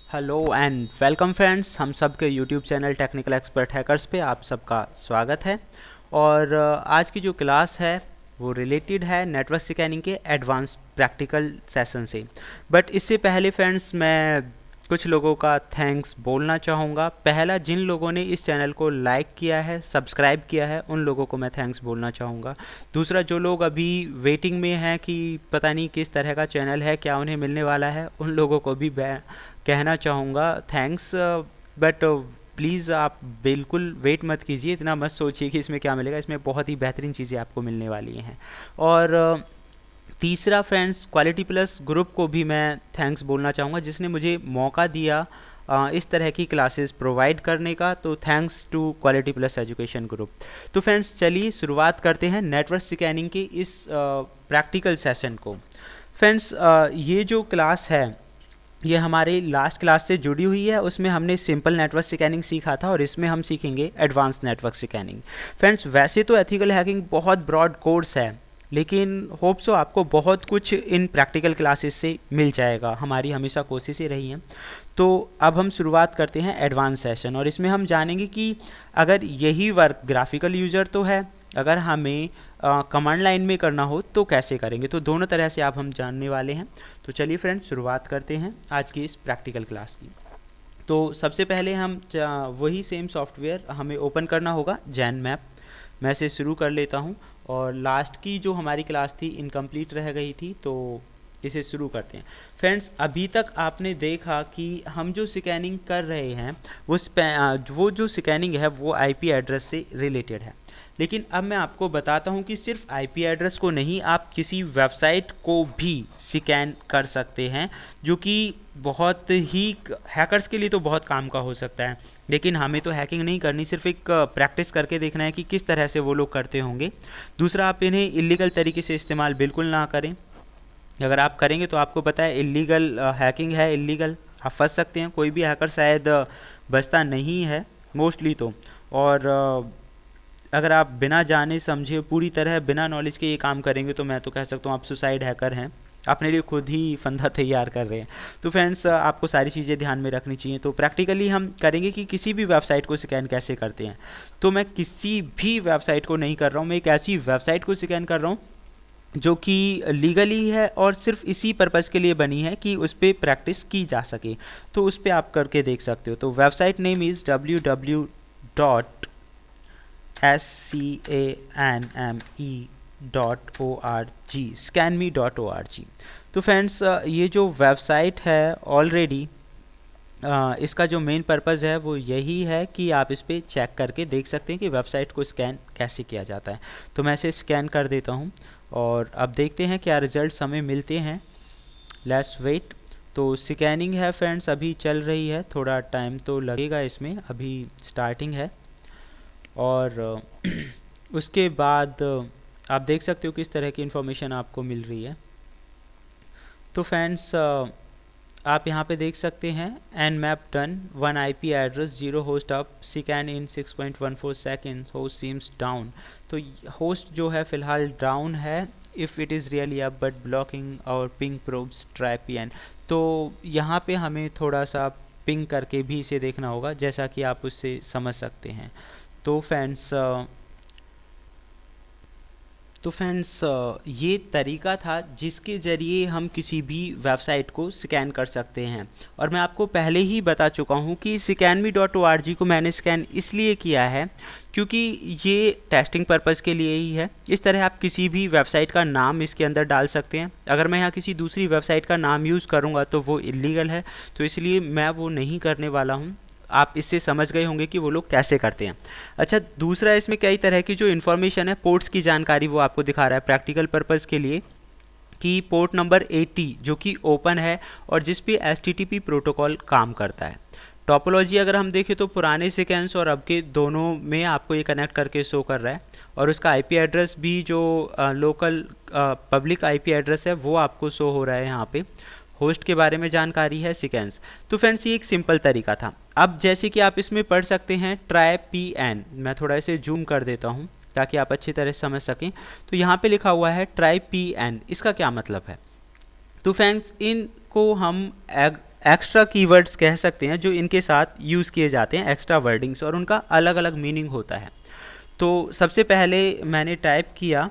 Hello and welcome friends, हम सब के YouTube channel technical expert hackers पे आप सबका स्वागत है। और आज की जो क्लास है वो रिलेटेड है नेटवर्क स्कैनिंग के एडवांस प्रैक्टिकल सेशन से। बट इससे पहले फ्रेंड्स मैं कुछ लोगों का थैंक्स बोलना चाहूँगा। पहला, जिन लोगों ने इस चैनल को लाइक किया है, सब्सक्राइब किया है, उन लोगों को मैं थैंक्स बोलना चाहूँगा। दूसरा, जो लोग अभी वेटिंग में हैं कि पता नहीं किस तरह का चैनल है, क्या उन्हें मिलने वाला है, उन लोगों को भी कहना चाहूँगा थैंक्स। बट प्लीज़ आप बिल्कुल वेट मत कीजिए, इतना मत सोचिए कि इसमें क्या मिलेगा। इसमें बहुत ही बेहतरीन चीज़ें आपको मिलने वाली हैं। और तीसरा फ्रेंड्स, क्वालिटी प्लस ग्रुप को भी मैं थैंक्स बोलना चाहूँगा, जिसने मुझे मौका दिया इस तरह की क्लासेस प्रोवाइड करने का। तो thanks to quality plus education group. तो फ्रेंड्स चलिए शुरुआत करते हैं नेटवर्क स्कैनिंग के इस प्रैक्टिकल सेशन को। फ्रेंड्स ये जो क्लास है ये हमारे लास्ट क्लास से जुड़ी हुई है। उसमें हमने सिंपल नेटवर्क स्कैनिंग सीखा था और इसमें हम सीखेंगे एडवांस नेटवर्क स्कैनिंग। फ्रेंड्स वैसे तो एथिकल हैकिंग बहुत ब्रॉड कोर्स है, लेकिन होप सो आपको बहुत कुछ इन प्रैक्टिकल क्लासेस से मिल जाएगा। हमारी हमेशा कोशिशें रही हैं। तो अब हम शुरुआत करते हैं एडवांस सेशन, और इसमें हम जानेंगे कि अगर यही वर्क ग्राफिकल यूज़र तो है, अगर हमें कमांड लाइन में करना हो तो कैसे करेंगे। तो दोनों तरह से आप हम जानने वाले हैं। तो चलिए फ्रेंड्स शुरुआत करते हैं आज की इस प्रैक्टिकल क्लास की। तो सबसे पहले हम वही सेम सॉफ्टवेयर हमें ओपन करना होगा, जैन मैप। मैं इसे शुरू कर लेता हूँ। और लास्ट की जो हमारी क्लास थी इनकम्प्लीट रह गई थी, तो इसे शुरू करते हैं। फ्रेंड्स अभी तक आपने देखा कि हम जो स्कैनिंग कर रहे हैं वो जो स्कैनिंग है वो आईपी एड्रेस से रिलेटेड है। लेकिन अब मैं आपको बताता हूँ कि सिर्फ आईपी एड्रेस को नहीं, आप किसी वेबसाइट को भी स्कैन कर सकते हैं, जो कि बहुत ही हैकर्स के लिए तो बहुत काम का हो सकता है। लेकिन हमें तो हैकिंग नहीं करनी, सिर्फ एक प्रैक्टिस करके देखना है कि किस तरह से वो लोग करते होंगे। दूसरा, आप इन्हें इलीगल तरीके से इस्तेमाल बिल्कुल ना करें। अगर आप करेंगे तो आपको पता है इलीगल हैकिंग है, इलीगल आप फंस सकते हैं। कोई भी हैकर शायद बचता नहीं है मोस्टली तो। और अगर आप बिना जाने समझे पूरी तरह बिना नॉलेज के ये काम करेंगे तो मैं तो कह सकता हूँ आप सुसाइड हैकर हैं, अपने लिए खुद ही फंदा तैयार कर रहे हैं। तो फ्रेंड्स आपको सारी चीज़ें ध्यान में रखनी चाहिए। तो प्रैक्टिकली हम करेंगे कि किसी भी वेबसाइट को स्कैन कैसे करते हैं। तो मैं किसी भी वेबसाइट को नहीं कर रहा हूँ, मैं एक ऐसी वेबसाइट को स्कैन कर रहा हूँ जो कि लीगली है और सिर्फ इसी पर्पज़ के लिए बनी है कि उस पर प्रैक्टिस की जा सके। तो उस पर आप करके देख सकते हो। तो website name is www.scanme.org, scanme.org। तो फ्रेंड्स ये जो वेबसाइट है ऑलरेडी इसका जो मेन पर्पज़ है वो यही है कि आप इस पर चेक करके देख सकते हैं कि वेबसाइट को स्कैन कैसे किया जाता है। तो मैं इसे स्कैन कर देता हूँ और अब देखते हैं क्या रिजल्ट्स हमें मिलते हैं। Let's wait. तो स्कैनिंग है फ्रेंड्स, अभी चल रही है, थोड़ा टाइम तो लगेगा इसमें, अभी स्टार्टिंग है। और उसके बाद आप देख सकते हो किस तरह की इन्फॉर्मेशन आपको मिल रही है। तो फ्रेंड्स आप यहाँ पे देख सकते हैं Nmap done 1 IP address 0 host up scan in 6.14 seconds, host seems down. तो होस्ट जो है फ़िलहाल डाउन है। If it is really up but blocking और पिंग प्रोब्स ट्राई PN। तो यहाँ पे हमें थोड़ा सा पिंग करके भी इसे देखना होगा, जैसा कि आप उससे समझ सकते हैं। तो फ्रेंड्स ये तरीका था जिसके ज़रिए हम किसी भी वेबसाइट को स्कैन कर सकते हैं। और मैं आपको पहले ही बता चुका हूँ कि scanme.org को मैंने स्कैन इसलिए किया है क्योंकि ये टेस्टिंग पर्पज़ के लिए ही है। इस तरह आप किसी भी वेबसाइट का नाम इसके अंदर डाल सकते हैं। अगर मैं यहाँ किसी दूसरी वेबसाइट का नाम यूज़ करूँगा तो वो इलीगल है, तो इसलिए मैं वो नहीं करने वाला हूँ। आप इससे समझ गए होंगे कि वो लोग कैसे करते हैं। अच्छा, दूसरा इसमें कई तरह की जो इन्फॉर्मेशन है, पोर्ट्स की जानकारी वो आपको दिखा रहा है प्रैक्टिकल पर्पज़ के लिए, कि पोर्ट नंबर 80 जो कि ओपन है और जिस पे HTTP प्रोटोकॉल काम करता है। टोपोलॉजी अगर हम देखें तो पुराने सीक्वेंस और अब के दोनों में आपको ये कनेक्ट करके शो कर रहा है। और उसका IP एड्रेस भी जो लोकल पब्लिक IP एड्रेस है वो आपको शो हो रहा है यहाँ पे। होस्ट के बारे में जानकारी है, सीक्वेंस। तो फ्रेंड्स ये एक सिंपल तरीका था। अब जैसे कि आप इसमें पढ़ सकते हैं ट्राई PN, मैं थोड़ा इसे जूम कर देता हूँ ताकि आप अच्छी तरह से समझ सकें। तो यहाँ पे लिखा हुआ है ट्राई PN, इसका क्या मतलब है। तो फ्रेंड्स इनको हम एक्स्ट्रा कीवर्ड्स कह सकते हैं जो इनके साथ यूज़ किए जाते हैं, एक्स्ट्रा वर्डिंग्स, और उनका अलग अलग मीनिंग होता है। तो सबसे पहले मैंने टाइप किया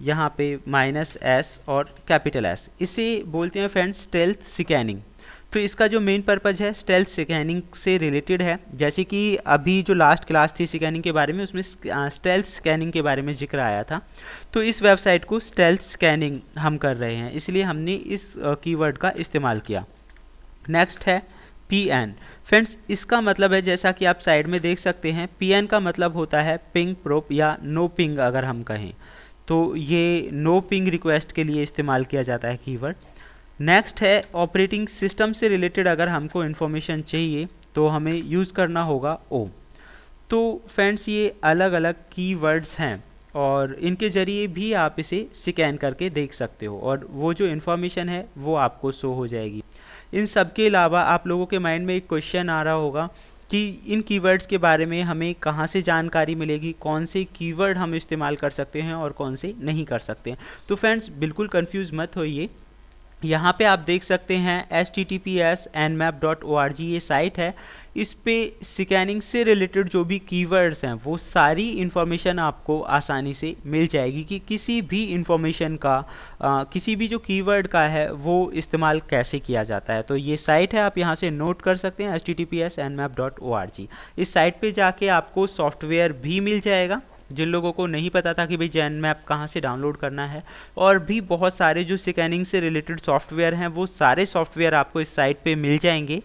यहाँ पे -S और कैपिटल S, इसे बोलते हैं फ्रेंड्स स्टेल्थ स्कैनिंग। तो इसका जो मेन पर्पज़ है स्टेल्थ स्कैनिंग से रिलेटेड है। जैसे कि अभी जो लास्ट क्लास थी स्कैनिंग के बारे में, उसमें स्टेल्थ स्कैनिंग के बारे में जिक्र आया था। तो इस वेबसाइट को स्टेल्थ स्कैनिंग हम कर रहे हैं, इसलिए हमने इस कीवर्ड का इस्तेमाल किया। नेक्स्ट है PN। फ्रेंड्स इसका मतलब है, जैसा कि आप साइड में देख सकते हैं, PN का मतलब होता है पिंग प्रोब या नो पिंग अगर हम कहें तो, ये नो पिंग रिक्वेस्ट के लिए इस्तेमाल किया जाता है कीवर्ड। नेक्स्ट है ऑपरेटिंग सिस्टम से रिलेटेड अगर हमको इन्फॉर्मेशन चाहिए तो हमें यूज़ करना होगा O। तो फ्रेंड्स ये अलग अलग कीवर्ड्स हैं और इनके ज़रिए भी आप इसे स्कैन करके देख सकते हो और वो जो इन्फॉर्मेशन है वो आपको शो हो जाएगी। इन सब के अलावा आप लोगों के माइंड में एक क्वेश्चन आ रहा होगा कि इन कीवर्ड्स के बारे में हमें कहाँ से जानकारी मिलेगी, कौन से कीवर्ड हम इस्तेमाल कर सकते हैं और कौन से नहीं कर सकते हैं। तो फ्रेंड्स बिल्कुल कंफ्यूज मत होइए, यहाँ पे आप देख सकते हैं https://nmap.org ये साइट है। इस पे स्कैनिंग से रिलेटेड जो भी कीवर्ड्स हैं वो सारी इन्फॉर्मेशन आपको आसानी से मिल जाएगी कि किसी भी इन्फॉर्मेशन का किसी भी जो कीवर्ड का है वो इस्तेमाल कैसे किया जाता है। तो ये साइट है, आप यहाँ से नोट कर सकते हैं https://nmap.org। इस साइट पे जाके आपको सॉफ्टवेयर भी मिल जाएगा, जिन लोगों को नहीं पता था कि भाई जेनमैप कहाँ से डाउनलोड करना है, और भी बहुत सारे जो स्कैनिंग से रिलेटेड सॉफ्टवेयर हैं वो सारे सॉफ्टवेयर आपको इस साइट पे मिल जाएंगे।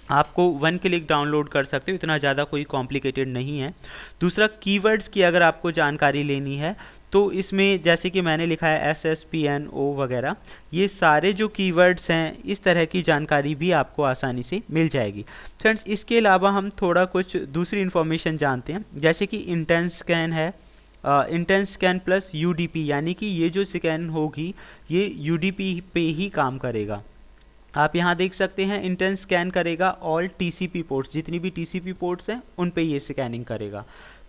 आपको 1 क्लिक डाउनलोड कर सकते हो, इतना ज़्यादा कोई कॉम्प्लिकेटेड नहीं है। दूसरा, कीवर्ड्स की अगर आपको जानकारी लेनी है तो इसमें जैसे कि मैंने लिखा है SSPNO वगैरह, ये सारे जो कीवर्ड्स हैं इस तरह की जानकारी भी आपको आसानी से मिल जाएगी। फ्रेंड्स इसके अलावा हम थोड़ा कुछ दूसरी इन्फॉर्मेशन जानते हैं, जैसे कि इंटेंस स्कैन है, इंटेंस स्कैन प्लस UDP, यानी कि ये जो स्कैन होगी ये UDP पे ही काम करेगा। आप यहाँ देख सकते हैं इंटेंस स्कैन करेगा ऑल TCP पोर्ट्स, जितनी भी TCP पोर्ट्स हैं उन पे ये स्कैनिंग करेगा।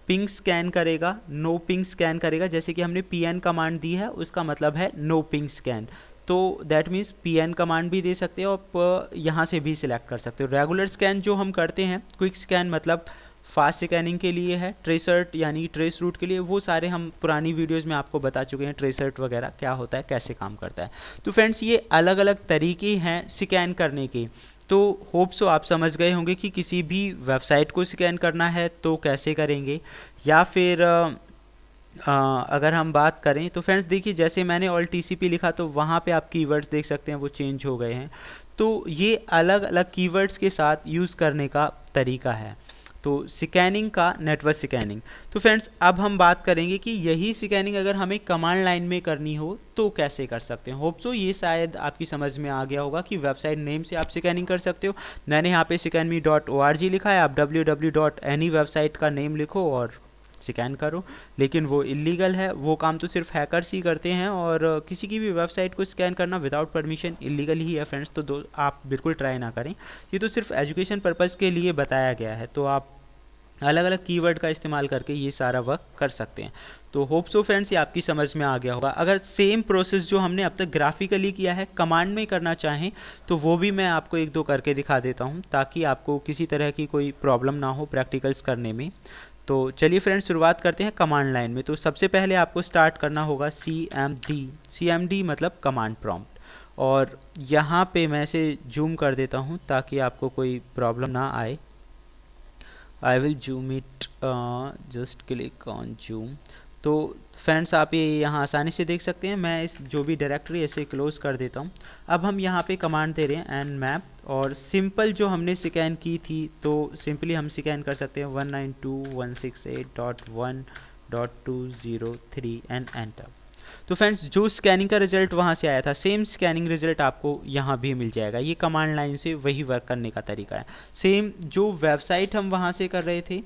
पिंग स्कैन करेगा, नो पिंग स्कैन करेगा, जैसे कि हमने PN कमांड दी है उसका मतलब है नो पिंग स्कैन, तो दैट मीन्स PN कमांड भी दे सकते हो, आप यहाँ से भी सिलेक्ट कर सकते हो। रेगुलर स्कैन जो हम करते हैं, क्विक स्कैन मतलब फास्ट स्कैनिंग के लिए है, ट्रेसर्ट यानी ट्रेस रूट के लिए, वो सारे हम पुरानी वीडियोस में आपको बता चुके हैं ट्रेसर्ट वगैरह क्या होता है, कैसे काम करता है। तो फ्रेंड्स ये अलग अलग तरीके हैं स्कैन करने के। तो होप सो आप समझ गए होंगे कि किसी भी वेबसाइट को स्कैन करना है तो कैसे करेंगे, या फिर अगर हम बात करें तो फ्रेंड्स देखिए, जैसे मैंने ऑल TCP लिखा तो वहाँ पे आप कीवर्ड्स देख सकते हैं वो चेंज हो गए हैं। तो ये अलग अलग कीवर्ड्स के साथ यूज़ करने का तरीका है। तो स्कैनिंग का नेटवर्क स्कैनिंग। तो फ्रेंड्स अब हम बात करेंगे कि यही स्कैनिंग अगर हमें कमांड लाइन में करनी हो तो कैसे कर सकते हैं। होप सो ये शायद आपकी समझ में आ गया होगा कि वेबसाइट नेम से आप स्कैनिंग कर सकते हो। मैंने यहाँ पे scanme.org लिखा है, आप www.any वेबसाइट का नेम लिखो और स्कैन करो, लेकिन वो इलीगल है, वो काम तो सिर्फ हैकर्स ही करते हैं और किसी की भी वेबसाइट को स्कैन करना विदाउट परमिशन इलीगल ही है फ्रेंड्स। तो आप बिल्कुल ट्राई ना करें, ये तो सिर्फ एजुकेशन पर्पज़ के लिए बताया गया है। तो आप अलग अलग कीवर्ड का इस्तेमाल करके ये सारा वर्क कर सकते हैं। तो होप सो फ्रेंड्स ये आपकी समझ में आ गया होगा। अगर सेम प्रोसेस जो हमने अब तक ग्राफिकली किया है कमांड में करना चाहें तो वो भी मैं आपको एक दो करके दिखा देता हूँ, ताकि आपको किसी तरह की कोई प्रॉब्लम ना हो प्रैक्टिकल्स करने में। तो चलिए फ्रेंड्स शुरुआत करते हैं कमांड लाइन में। तो सबसे पहले आपको स्टार्ट करना होगा CMD मतलब कमांड प्रॉम्प्ट, और यहाँ पे मैं इसे जूम कर देता हूँ ताकि आपको कोई प्रॉब्लम ना आए। I will zoom it, just click on zoom. तो फ्रेंड्स आप ये यहाँ आसानी से देख सकते हैं, मैं इस जो भी डायरेक्टरी ऐसे क्लोज कर देता हूँ। अब हम यहाँ पे कमांड दे रहे हैं nmap, और सिंपल जो हमने स्कैन की थी तो सिंपली हम स्कैन कर सकते हैं 192.168.1.203 एंड एंटर। तो फ्रेंड्स जो स्कैनिंग का रिजल्ट वहाँ से आया था सेम स्कैनिंग रिजल्ट आपको यहाँ भी मिल जाएगा। ये कमांड लाइन से वही वर्क करने का तरीका है। सेम जो वेबसाइट हम वहाँ से कर रहे थे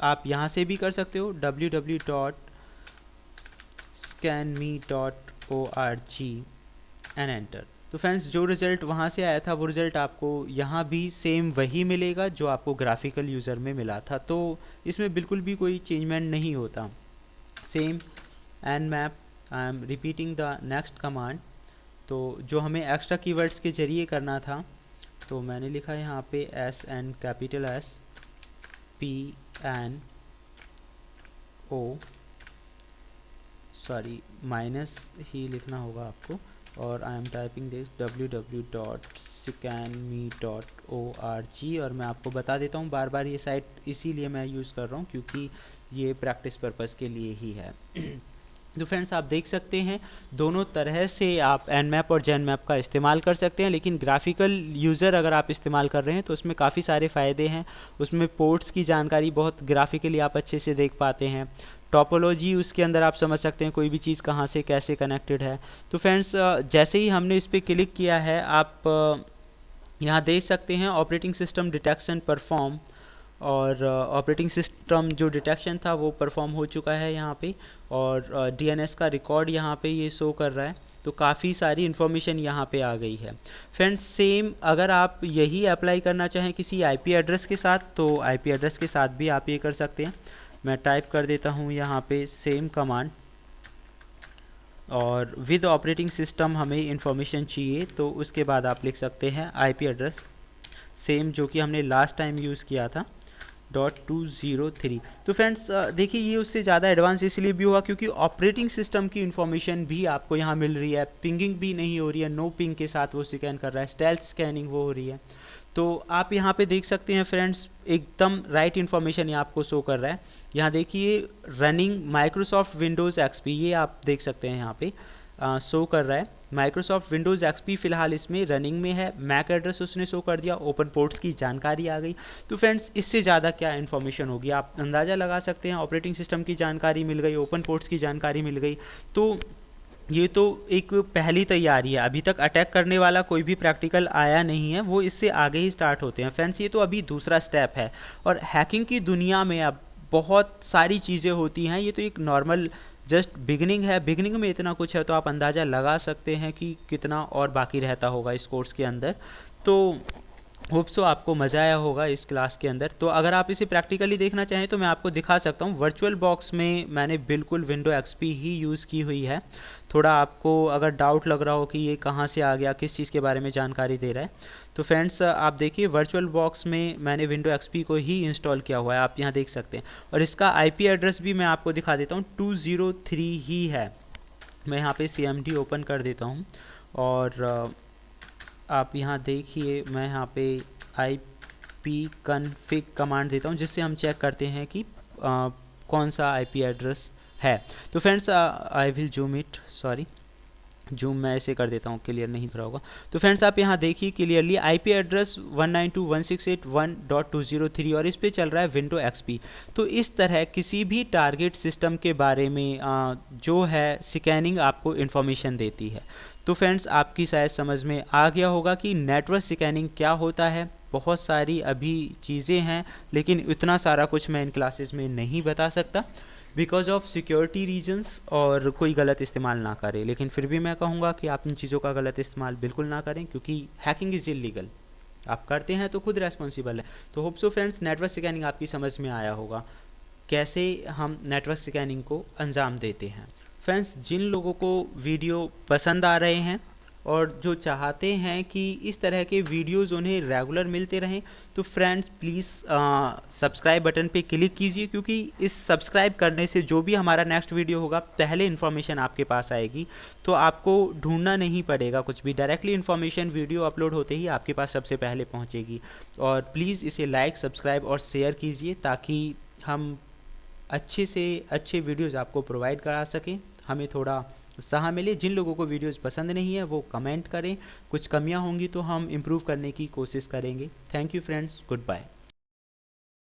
आप यहाँ से भी कर सकते हो, www.scanme.org एंड एंटर। तो फ्रेंड्स जो रिज़ल्ट वहाँ से आया था वो रिज़ल्ट आपको यहाँ भी सेम वही मिलेगा जो आपको ग्राफिकल यूज़र में मिला था। तो इसमें बिल्कुल भी कोई चेंजमेंट नहीं होता, same nmap। I am repeating the next command. तो जो हमें एक्स्ट्रा कीवर्ड्स के ज़रिए करना था तो मैंने लिखा है यहाँ पे SN capital S PNO, sorry minus ही लिखना होगा आपको, और I am typing this www.scanme.org। और मैं आपको बता देता हूँ बार बार, ये साइट इसीलिए मैं यूज़ कर रहा हूँ क्योंकि ये प्रैक्टिस पर्पज़ के लिए ही है। तो फ्रेंड्स आप देख सकते हैं दोनों तरह से आप Nmap और Genmap का इस्तेमाल कर सकते हैं, लेकिन ग्राफिकल यूज़र अगर आप इस्तेमाल कर रहे हैं तो उसमें काफ़ी सारे फ़ायदे हैं। उसमें पोर्ट्स की जानकारी बहुत ग्राफिकली आप अच्छे से देख पाते हैं। टोपोलॉजी उसके अंदर आप समझ सकते हैं कोई भी चीज़ कहाँ से कैसे कनेक्टेड है। तो फ्रेंड्स जैसे ही हमने इस पर क्लिक किया है, आप यहाँ देख सकते हैं ऑपरेटिंग सिस्टम डिटेक्शन परफॉर्म, और ऑपरेटिंग सिस्टम जो डिटेक्शन था वो परफॉर्म हो चुका है यहाँ पे, और DNS का रिकॉर्ड यहाँ पे ये शो कर रहा है। तो काफ़ी सारी इन्फॉर्मेशन यहाँ पे आ गई है। फ्रेंड्स सेम अगर आप यही अप्लाई करना चाहें किसी IP एड्रेस के साथ, तो IP एड्रेस के साथ भी आप ये कर सकते हैं। मैं टाइप कर देता हूँ यहाँ पे सेम कमांड, और विद ऑपरेटिंग सिस्टम हमें इंफॉर्मेशन चाहिए, तो उसके बाद आप लिख सकते हैं IP एड्रेस सेम जो कि हमने लास्ट टाइम यूज़ किया था .203। तो फ्रेंड्स देखिए ये उससे ज़्यादा एडवांस इसलिए भी हुआ क्योंकि ऑपरेटिंग सिस्टम की इन्फॉर्मेशन भी आपको यहाँ मिल रही है, पिंगिंग भी नहीं हो रही है, नो पिंग के साथ वो स्कैन कर रहा है, स्टेल्थ स्कैनिंग वो हो रही है। तो आप यहाँ पे देख सकते हैं फ्रेंड्स एकदम राइट इन्फॉर्मेशन ये आपको शो कर रहा है। यहाँ देखिए रनिंग माइक्रोसॉफ्ट विंडोज़ XP, ये आप देख सकते हैं यहाँ पे शो कर रहा है। माइक्रोसॉफ्ट विंडोज़ XP फ़िलहाल इसमें रनिंग में है, मैक एड्रेस उसने शो कर दिया, ओपन पोर्ट्स की जानकारी आ गई। तो फ्रेंड्स इससे ज़्यादा क्या इन्फॉर्मेशन होगी, आप अंदाज़ा लगा सकते हैं। ऑपरेटिंग सिस्टम की जानकारी मिल गई, ओपन पोर्ट्स की जानकारी मिल गई। तो ये तो एक पहली तैयारी है, अभी तक अटैक करने वाला कोई भी प्रैक्टिकल आया नहीं है, वो इससे आगे ही स्टार्ट होते हैं फ्रेंड्स। ये तो अभी दूसरा स्टेप है, और हैकिंग की दुनिया में अब बहुत सारी चीज़ें होती हैं। ये तो एक नॉर्मल जस्ट बिगनिंग है, बिगनिंग में इतना कुछ है, तो आप अंदाज़ा लगा सकते हैं कि कितना और बाकी रहता होगा इस कोर्स के अंदर। तो होप सो आपको मज़ा आया होगा इस क्लास के अंदर। तो अगर आप इसे प्रैक्टिकली देखना चाहें तो मैं आपको दिखा सकता हूँ। वर्चुअल बॉक्स में मैंने बिल्कुल विंडो XP ही यूज़ की हुई है। थोड़ा आपको अगर डाउट लग रहा हो कि ये कहाँ से आ गया, किस चीज़ के बारे में जानकारी दे रहा है, तो फ्रेंड्स आप देखिए वर्चुअल बॉक्स में मैंने विंडो XP को ही इंस्टॉल किया हुआ है, आप यहाँ देख सकते हैं। और इसका IP एड्रेस भी मैं आपको दिखा देता हूँ, 203 ही है। मैं यहाँ पे CMD ओपन कर देता हूँ, और आप यहाँ देखिए मैं यहाँ पे ipconfig कमांड देता हूँ, जिससे हम चेक करते हैं कि कौन सा IP एड्रेस है। तो friends I will zoom it, sorry zoom मैं ऐसे कर देता हूँ, क्लियर नहीं दिख रहा होगा। तो फ्रेंड्स आप यहाँ देखिए क्लियरली IP एड्रेस 192.168.1.203, और इस पे चल रहा है विंडो XP। तो इस तरह किसी भी टारगेट सिस्टम के बारे में जो है स्कैनिंग आपको इन्फॉर्मेशन देती है। तो फ्रेंड्स आपकी शायद समझ में आ गया होगा कि नेटवर्क स्कैनिंग क्या होता है। बहुत सारी अभी चीज़ें हैं, लेकिन इतना सारा कुछ मैं इन क्लासेस में नहीं बता सकता बिकॉज ऑफ सिक्योरिटी रीजंस, और कोई गलत इस्तेमाल ना करें। लेकिन फिर भी मैं कहूँगा कि आप इन चीज़ों का गलत इस्तेमाल बिल्कुल ना करें, क्योंकि हैकिंग इज़ इलीगल। आप करते हैं तो खुद रेस्पॉन्सिबल है। तो hope so friends network scanning आपकी समझ में आया होगा, कैसे हम नेटवर्क स्कैनिंग को अंजाम देते हैं। फ्रेंड्स जिन लोगों को वीडियो पसंद आ रहे हैं और जो चाहते हैं कि इस तरह के वीडियोस उन्हें रेगुलर मिलते रहें, तो फ्रेंड्स प्लीज़ सब्सक्राइब बटन पे क्लिक कीजिए, क्योंकि इस सब्सक्राइब करने से जो भी हमारा नेक्स्ट वीडियो होगा पहले इन्फॉर्मेशन आपके पास आएगी। तो आपको ढूंढना नहीं पड़ेगा कुछ भी, डायरेक्टली इन्फॉर्मेशन वीडियो अपलोड होते ही आपके पास सबसे पहले पहुँचेगी। और प्लीज़ इसे लाइक, सब्सक्राइब और शेयर कीजिए, ताकि हम अच्छे से अच्छे वीडियोज़ आपको प्रोवाइड करा सकें, हमें थोड़ा उत्साह मिले। जिन लोगों को वीडियोस पसंद नहीं है वो कमेंट करें, कुछ कमियां होंगी तो हम इम्प्रूव करने की कोशिश करेंगे। Thank you friends, good bye.